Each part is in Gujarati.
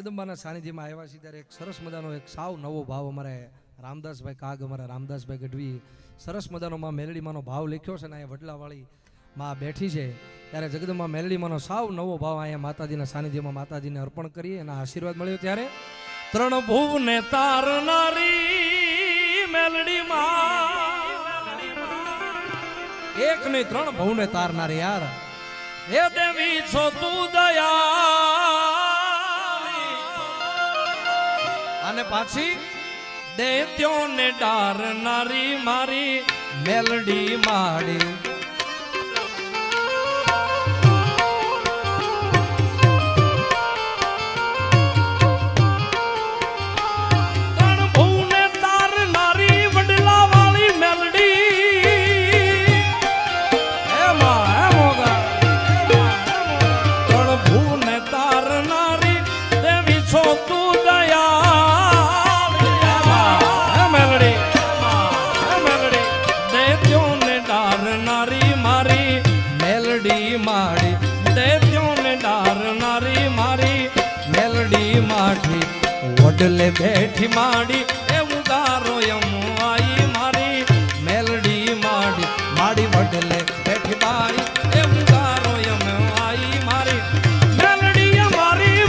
જગદંબાના સાનિધ્યમાં આવ્યા છીએ ત્યારે એક સરસ મજાનો એક સાવ નવો ભાવ અમારે રામદાસભાઈ કાગ અમારા રામદાસભાઈ ગઢવી સરસ મજાનો માં મેલડીમાંનો ભાવ લખ્યો છે ને અહીંયા વડલાવાળી માં બેઠી છે ત્યારે જગદંબા મેલડીમાંનો સાવ નવો ભાવ અહીંયા માતાજીના સાનિધ્યમાં માતાજીને અર્પણ કરીએ એના આશીર્વાદ મળ્યો ત્યારે ત્રણ ભુવને તારનારી મેલડીમાં એક નહીં ત્રણ ભુવને તારનારી યાર હે દેવી છો તું દયા અને પાછી દૈત્યોને ડારનારી મારી મેલડી માડી ત્રણ ભુવને તારનારી વડલાવાળી મેલડી એમાં હે મોગા ત્રણ ભુવને તારનારી દેવી છો તું દયા માડી દૈત્યોને ડારનારી મારી મેલડી માઠી વડલે બેઠી માડી એવું ગારો યમુઆઈ મારી મેલડી માડી માડી વડલે બેઠી મારી એવું ગારો યમુઆઈ મારી મેલડી મારી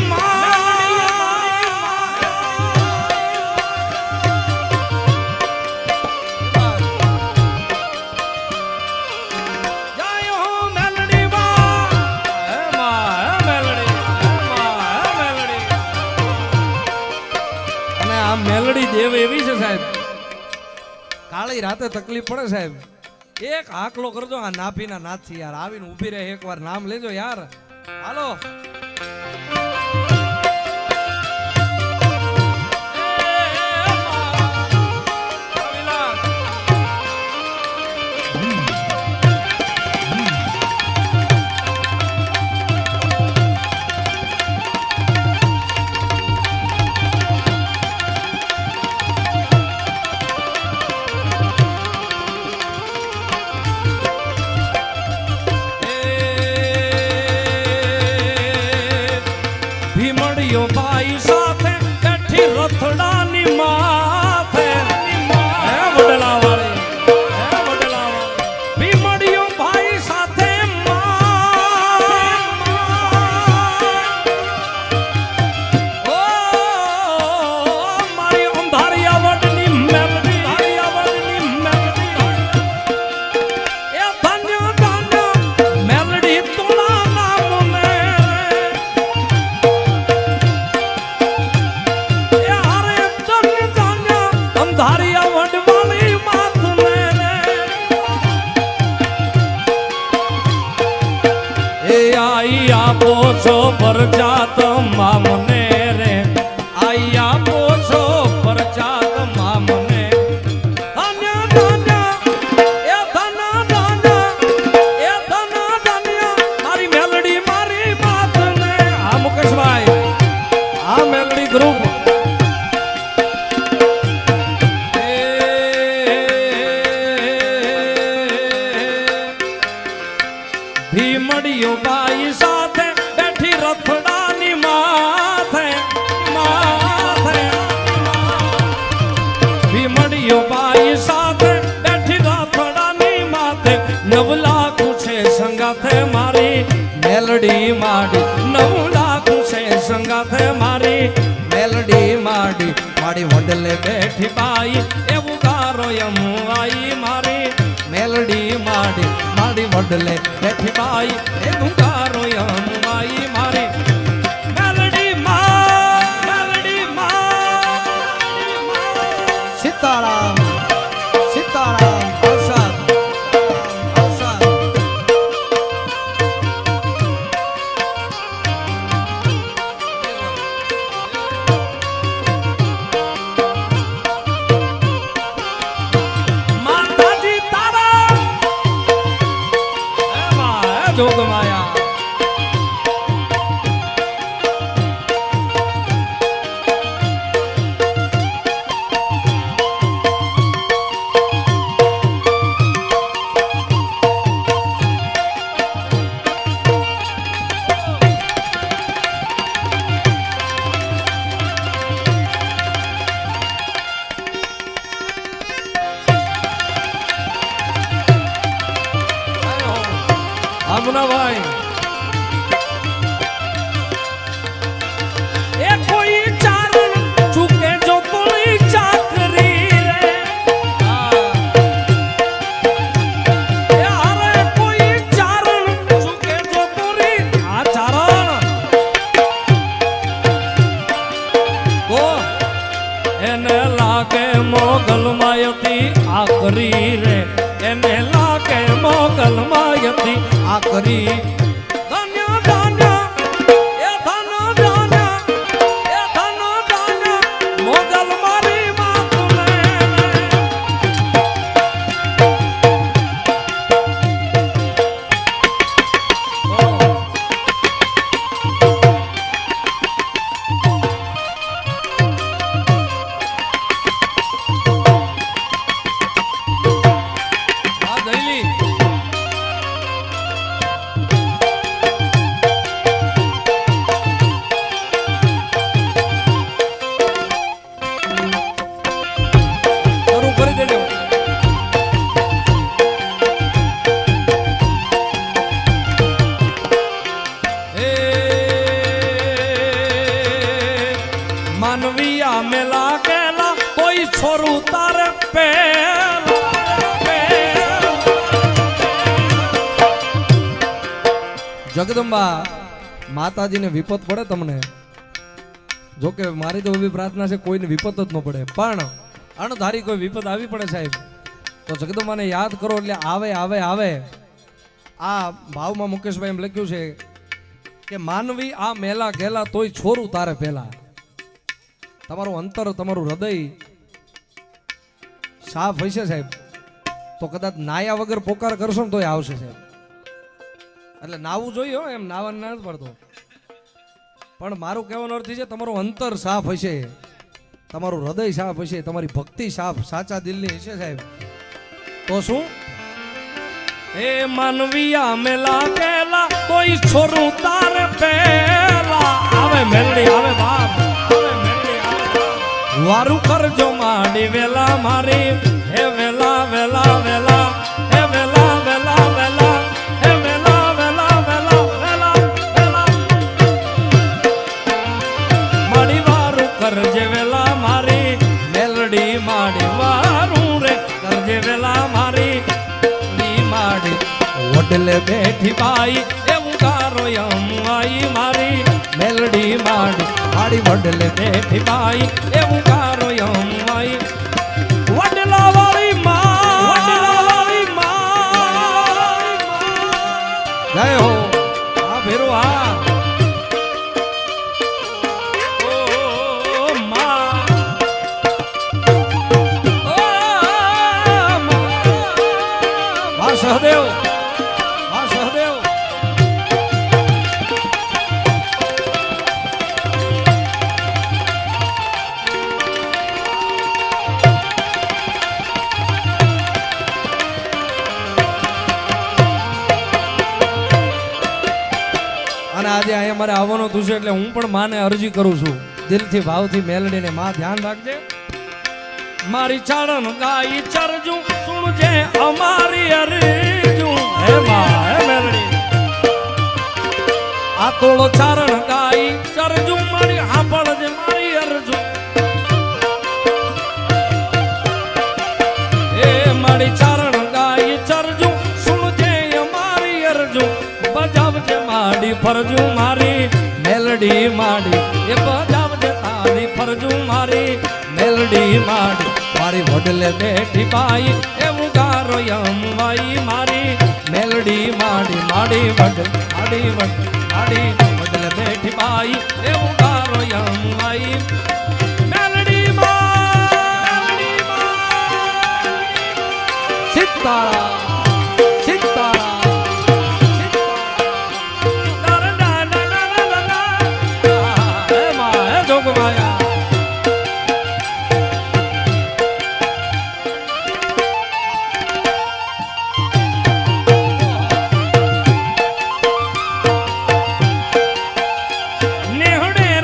મેલડી દેવ એવી છે સાહેબ કાળી રાતે તકલીફ પડે સાહેબ એક હાકલો કરજો આ નાભીના નાથથી યાર આવીને ઊભી રહે એકવાર નામ લેજો યાર હાલો ભાઈ સાથે બેઠી રથડાની માથે હે વડલાવાળી ભીમડિયો ભાઈ સાથે ઓ મારી અંધારિયા વડની મેલડી એ ધન્ય ધન્ય મેલડી તોલા નામ મે ધારિયા વડવાળી માત મેરે એ આઈ આપો છો પરજાત મામને રે આઈ આપો છો પરજાત મામને ધન્ય ધન્ય એ ધન્ય ધન્ય એ ધન્ય ધન્ય મારી મેલડી મારી માત ને આ મુકેશભાઈ આ મેલડી ગ્રુપ ભીમડિયો બાઈ સાથે બેઠી રથડાની માથે ભીમડિયો બાઈ સાથે બેઠી રથડાની માથે 9 લાખ છે સંગાથે મારી મેલડી માડી 9 લાખ છે સંગાથે મારી મેલડી માડી માડી વડલે બેઠી બાઈ એવું ગારો યમુઆઈ મારી મેલડી માડી માડી વડલે બેઠી બાઈ એ ગુંગારો યમુઆઈ મારી મેલડી માં સીતારામ સીતારામ પ્રસાદ જોગ માયા કરી રે એને લાગે મોગલ માયતી આ કરી ધન્ય ધન્ય એ ધન્ય ધન્ય એ ધન્ય ધન્ય મોગલ મારી માતુને માનવીયા મેલા કેલા કોઈ છોરું તારે જગદંબા માતાજીને વિપત પડે તમને જોકે મારી તો એવી પ્રાર્થના છે કોઈને વિપત જ ન પડે પણ અણધારી કોઈ વિપત આવી પડે સાહેબ તો જગદંબાને યાદ કરો એટલે આવે આવે આવે આ ભાવમાં મુકેશભાઈ એમ લખ્યું છે કે માનવી આ મેલા ગેલા તોય છોરું તારે પહેલા તમારું અંતર તમારું હૃદય સાફ હશે સાહેબ તો કદાચ નાયા વગર પોકાર કરશો ને તોય આવશે સાહેબ એટલે નાવું જોઈએ હો એમ નાવા ના પડતો પણ મારું કહેવાનો અર્થ છે તમારું અંતર સાફ હશે તમારું હૃદય સાફ હશે તમારી ભક્તિ સાફ સાચા દિલની હશે સાહેબ તો શું એ માનવીયા મેલા કેલા કોઈ છોરું તારે પહેલા આવે મેલડી આવે બાપ આવે મેલડી આવે વારું કરજો માડી વેલા મારી હે વેલા વેલા વેલા હે વેલા વેલા વેલા હે વેલા વેલા વેલા વેલા વેલા માડી વારું કરજે વેલા મારી મેલડી માડી વારું રે કરજે વેલા મારી માડી વડલે બેઠી બાઈ એવું ગારો આઈ મારી મેલડી માડી માડી વડલે બેઠી બાઈ એવું ગારો આઈ વડલા વાળી માં જય હો આ ભેરો આ સહદેવ હા સહદેવ અને આજે અહીંયા મારે આવવાનું થયું છે એટલે હું પણ માને અરજી કરું છું દિલથી ભાવથી મેલડીને માં ધ્યાન રાખજે મારી ચારણ ગાઈ ચરજું સુણજે અમારી અરજું હે માં હે મેલડી આ તોળો ચારણ ગાઈ ચરજું મારી હાંભળજે મારી અરજું હે મારી ચારણ ગાઈ ચરજું સુણજે અમારી અરજું બજાવજે માડી ફરજું મારી મેલડી માડી એ બજાવજે તારી ફરજું મારી મેલડી માડી મારી વડલે બેઠી બાઈ એવું ગારો વાઈ મારી મેલડી માડી માડી વડલ માડી વડલ માડી વડલે બેઠી બાઈ એવું ગારો વાઈ મેલડી માડી સીતારા સીતારા જોગમાયા નેહડે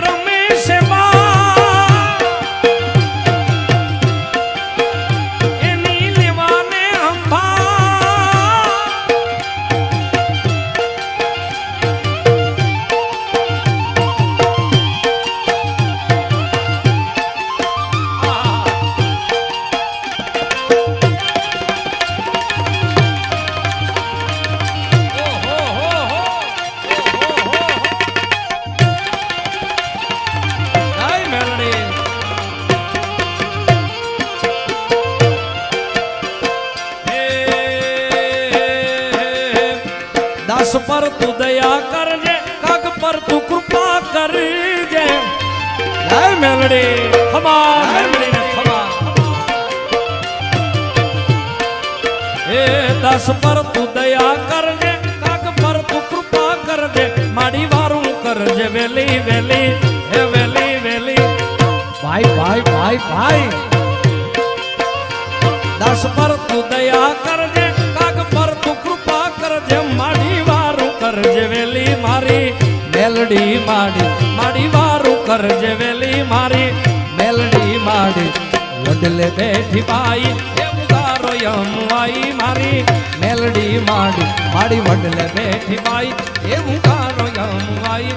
જય મેલડી ખમા મેલડી ને ખમા એ દસ પર તું દયા કરજે કાગ પર તું કૃપા કરજે માડી વારું કરજે વેલી વેલી હે વેલી વેલી ભાઈ ભાઈ ભાઈ ભાઈ દસ પર તું દયા કરજે કાગ પર તું કૃપા કરજે માડી વારું કરજે વેલી મારી મેલડી માડી માડી વારું કરજે વેલી મારી મેલડી માડી વડલે બેઠી બાઈ એવું તારો યમવાઈ મારી મેલડી માડી માડી વડલે બેઠી બાઈ એવું તારો યમવાઈ